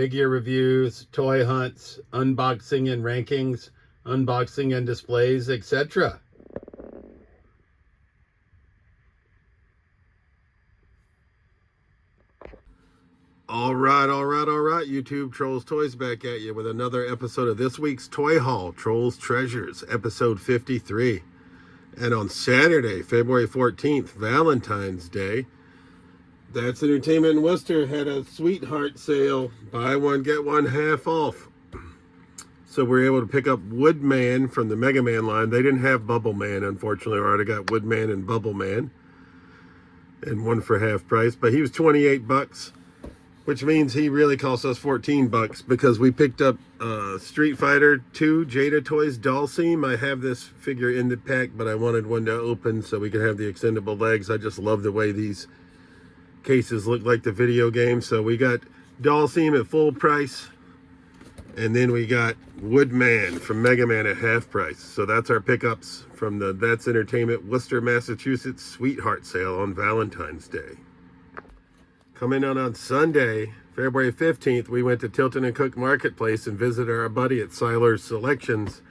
figure reviews, toy hunts, unboxing and rankings, unboxing and displays, etc. All right, YouTube Trolls Toys back at you with another episode of this week's Toy Haul, Trolls Treasures, episode 53. And on Saturday, February 14th, Valentine's Day, That's Entertainment in Worcester had a sweetheart sale, buy one, get one half off. So we were able to pick up Woodman from the Mega Man line. They didn't have Bubble Man, unfortunately. I already got Woodman and Bubble Man, and one for half price, but he was 28 bucks. Which means he really cost us 14 bucks because we picked up Street Fighter 2 Jada Toys Dalsim. I have this figure in the pack, but I wanted one to open so we could have the extendable legs. I just love the way these cases look like the video game. So we got Dalsim at full price. And then we got Woodman from Mega Man at half price. So that's our pickups from the That's Entertainment Worcester, Massachusetts Sweetheart Sale on Valentine's Day. Coming on Sunday, February 15th, we went to Tilton and Cook Marketplace and visited our buddy at Siler Selections,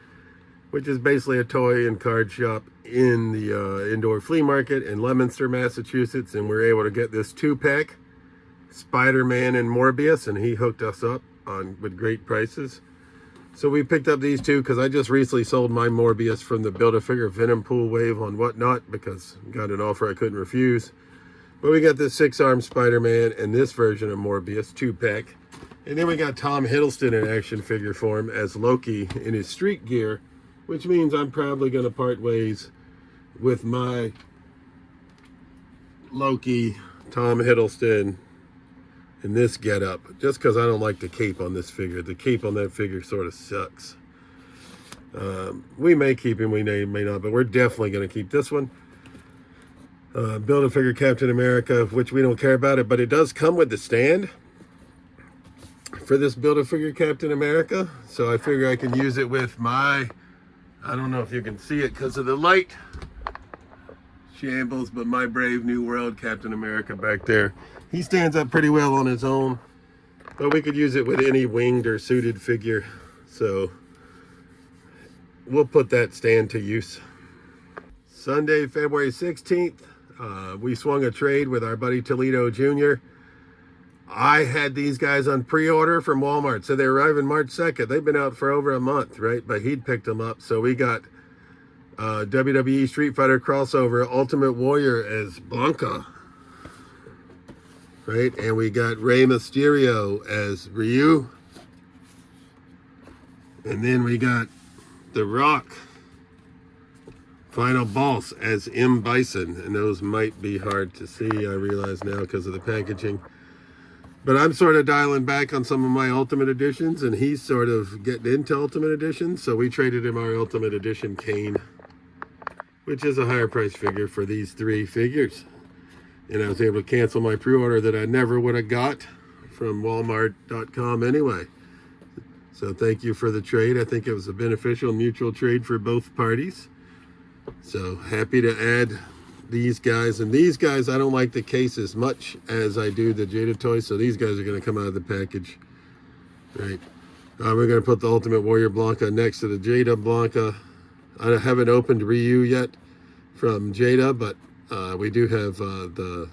which is basically a toy and card shop in the indoor flea market in Leominster, Massachusetts. And we were able to get this 2-pack, Spider-Man and Morbius, and he hooked us up with great prices. So we picked up these two because I just recently sold my Morbius from the Build-A-Figure Venom Pool Wave on Whatnot because I got an offer I couldn't refuse. But we got this 6-armed Spider-Man and this version of Morbius 2-pack. And then we got Tom Hiddleston in action figure form as Loki in his street gear, which means I'm probably going to part ways with my Loki Tom Hiddleston in this getup, just because I don't like the cape on this figure. The cape on that figure sort of sucks. We may keep him, we may not, but we're definitely going to keep this one. Build-A-Figure Captain America, which we don't care about it, but it does come with the stand for this Build-A-Figure Captain America. So I figure I can use it with my, I don't know if you can see it because of the light shambles, but my Brave New World Captain America back there. He stands up pretty well on his own, but we could use it with any winged or suited figure. So we'll put that stand to use. Sunday, February 16th, we swung a trade with our buddy Toledo Jr. I had these guys on pre-order from Wal-Mart, so they arrive March 2nd. They've been out for over a month, right? But he'd picked them up. So we got WWE Street Fighter crossover Ultimate Warrior as Blanca, right? And we got Rey Mysterio as Ryu. And then we got The Rock Final Boss as M. Bison, and those might be hard to see, I realize now, because of the packaging. But I'm sort of dialing back on some of my Ultimate Editions, and he's sort of getting into Ultimate Editions, so we traded him our Ultimate Edition Kane, which is a higher price figure for these 3 figures. And I was able to cancel my pre-order that I never would have got from Walmart.com anyway. So thank you for the trade. I think it was a beneficial mutual trade for both parties. So happy to add these guys. And these guys, I don't like the case as much as I do the Jada toys. So these guys are going to come out of the package. Right. We're going to put the Ultimate Warrior Blanca next to the Jada Blanca. I haven't opened Ryu yet from Jada, but we do have the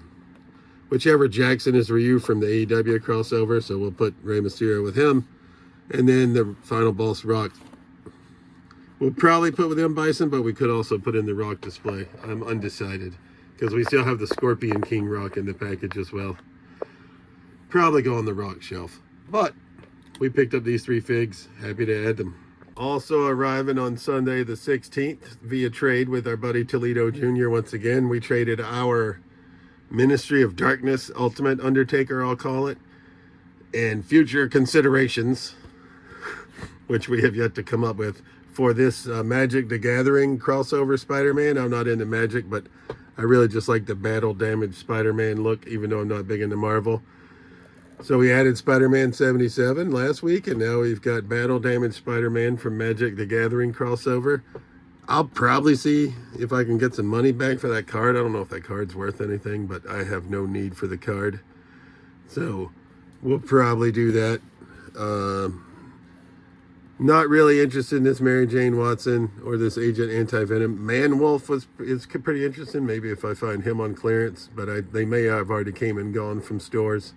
whichever Jackson is Ryu from the AEW crossover. So we'll put Rey Mysterio with him. And then the Final Boss Rock we'll probably put with M. Bison, but we could also put in the Rock display. I'm undecided because we still have the Scorpion King Rock in the package as well. Probably go on the Rock shelf. But we picked up these 3 figs. Happy to add them. Also arriving on Sunday the 16th via trade with our buddy Toledo Jr. Once again, we traded our Ministry of Darkness Ultimate Undertaker, I'll call it, and future considerations, which we have yet to come up with, for this Magic the Gathering crossover Spider-Man. I'm not into Magic, but I really just like the battle damaged Spider-Man look, even though I'm not big into Marvel. So we added Spider-Man 77 last week, and now we've got battle damaged Spider-Man from Magic the Gathering crossover. I'll probably see if I can get some money back for that card. I don't know if that card's worth anything, but I have no need for the card. So we'll probably do that. Not really interested in this Mary Jane Watson or this Agent Anti-Venom. Man-Wolf is pretty interesting. Maybe if I find him on clearance, but they may have already came and gone from stores.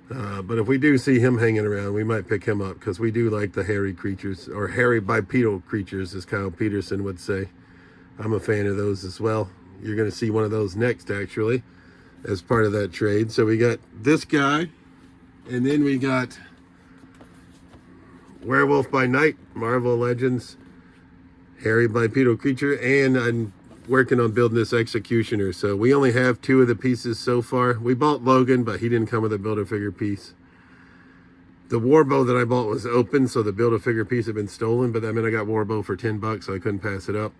But if we do see him hanging around, we might pick him up because we do like the hairy creatures, or hairy bipedal creatures, as Kyle Peterson would say. I'm a fan of those as well. You're going to see one of those next, actually, as part of that trade. So we got this guy, and then we got Werewolf by Night, Marvel Legends, hairy bipedal creature, and I'm working on building this Executioner. So we only have 2 of the pieces so far. We bought Logan, but he didn't come with a Build-A-Figure piece. The Warbow that I bought was open, so the Build-A-Figure piece had been stolen, but I mean, I got Warbow for $10, so I couldn't pass it up.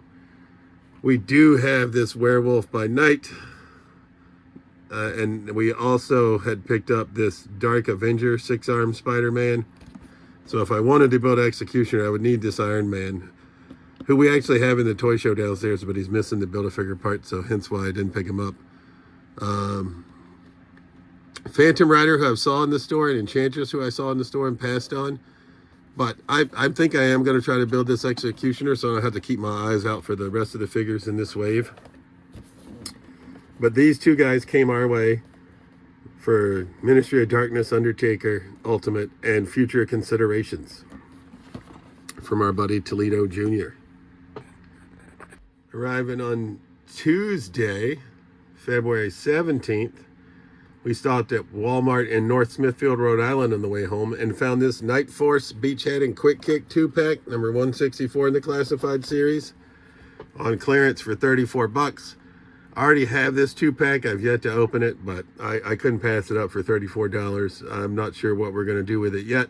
We do have this Werewolf by Night, and we also had picked up this Dark Avenger 6-arm Spider-Man. So if I wanted to build Executioner, I would need this Iron Man, who we actually have in the toy show downstairs, but he's missing the Build-A-Figure part, so hence why I didn't pick him up. Phantom Rider, who I saw in the store, and Enchantress, who I saw in the store and passed on. But I think I am going to try to build this Executioner, so I don't have to keep my eyes out for the rest of the figures in this wave. But these 2 guys came our way for Ministry of Darkness, Undertaker, Ultimate, and Future Considerations from our buddy Toledo Jr. Arriving on Tuesday, February 17th, we stopped at Wal-Mart in North Smithfield, Rhode Island on the way home and found this Night Force Beachhead and Quick Kick 2-pack, number 164 in the classified series, on clearance for $34. I already have this 2-pack. I've yet to open it, but I couldn't pass it up for $34. I'm not sure what we're going to do with it yet.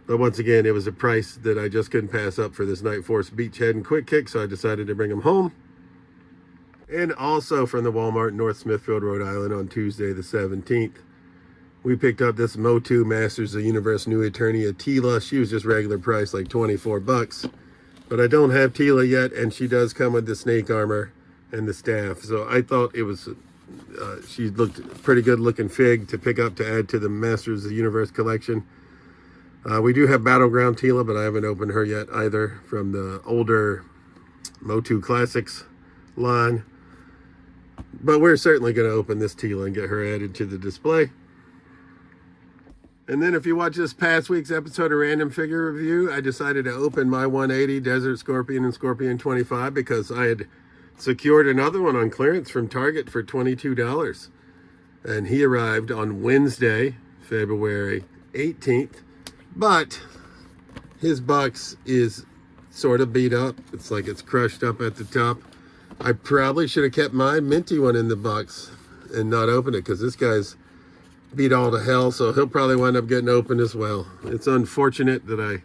But once again, it was a price that I just couldn't pass up for this Night Force Beachhead and Quick Kick, so I decided to bring them home. And also from the Walmart in North Smithfield, Rhode Island on Tuesday the 17th, we picked up this Motu Masters of the Universe New Eternia Tila. She was just regular price, like $24. But I don't have Tila yet, and she does come with the snake armor and the staff. So I thought it was, she looked a pretty good looking fig to pick up to add to the Masters of the Universe collection. We do have Battleground Tila, but I haven't opened her yet either, from the older Motu Classics line. But we're certainly going to open this Tila and get her added to the display. And then if you watch this past week's episode of Random Figure Review, I decided to open my 180 Desert Scorpion and Scorpion 25 because I had secured another one on clearance from Target for $22. And he arrived on Wednesday, February 18th. But his box is sort of beat up. It's like it's crushed up at the top. I probably should have kept my minty one in the box and not opened it, because this guy's beat all to hell, so he'll probably wind up getting opened as well. It's unfortunate that I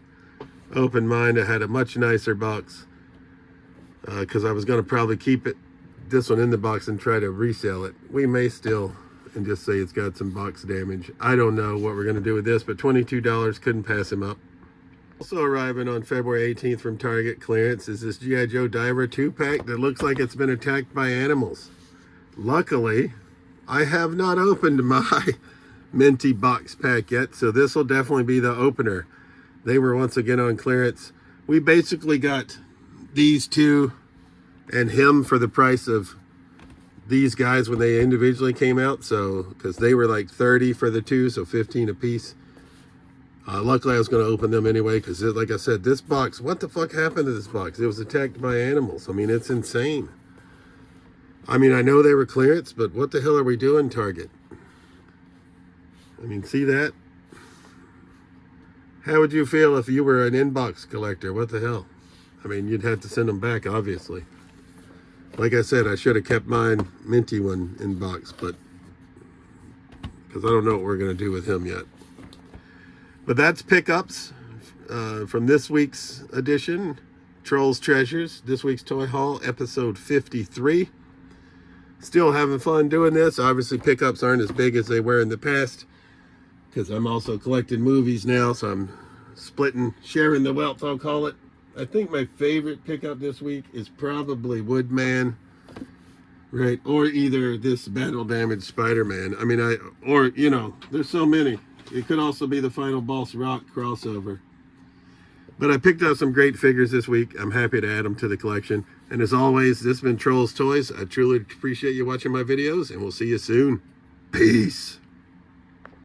opened mine. I had a much nicer box, because I was going to probably keep this one in the box and try to resell it. We may still, and just say it's got some box damage. I don't know what we're going to do with this, but $22, couldn't pass him up. Also arriving on February 18th from Target clearance is this G.I. Joe Diver 2-pack that looks like it's been attacked by animals. Luckily, I have not opened my minty box pack yet, so this will definitely be the opener. They were once again on clearance. We basically got these 2 and him for the price of these guys when they individually came out, so because they were like $30 for the 2, so $15 a piece. Luckily I was going to open them anyway, because like I said, this box, what the fuck happened to this box? It was attacked by animals. I mean, it's insane. I mean, I know they were clearance, but what the hell are we doing, Target? I mean, see that? How would you feel if you were an inbox collector? What the hell? I mean, you'd have to send them back, obviously. Like I said, I should have kept mine minty one in box, but because I don't know what we're going to do with him yet. But that's pickups from this week's edition, Trolls Treasures, this week's Toy Haul, episode 53. Still having fun doing this. Obviously, pickups aren't as big as they were in the past, because I'm also collecting movies now, so I'm sharing the wealth, I'll call it. I think my favorite pickup this week is probably Woodman, right? Or either this battle damaged Spider-Man. I mean, or, you know, there's so many. It could also be the final Boss Rock crossover. But I picked out some great figures this week. I'm happy to add them to the collection. And as always, this has been Trolls Toys. I truly appreciate you watching my videos, and we'll see you soon. Peace.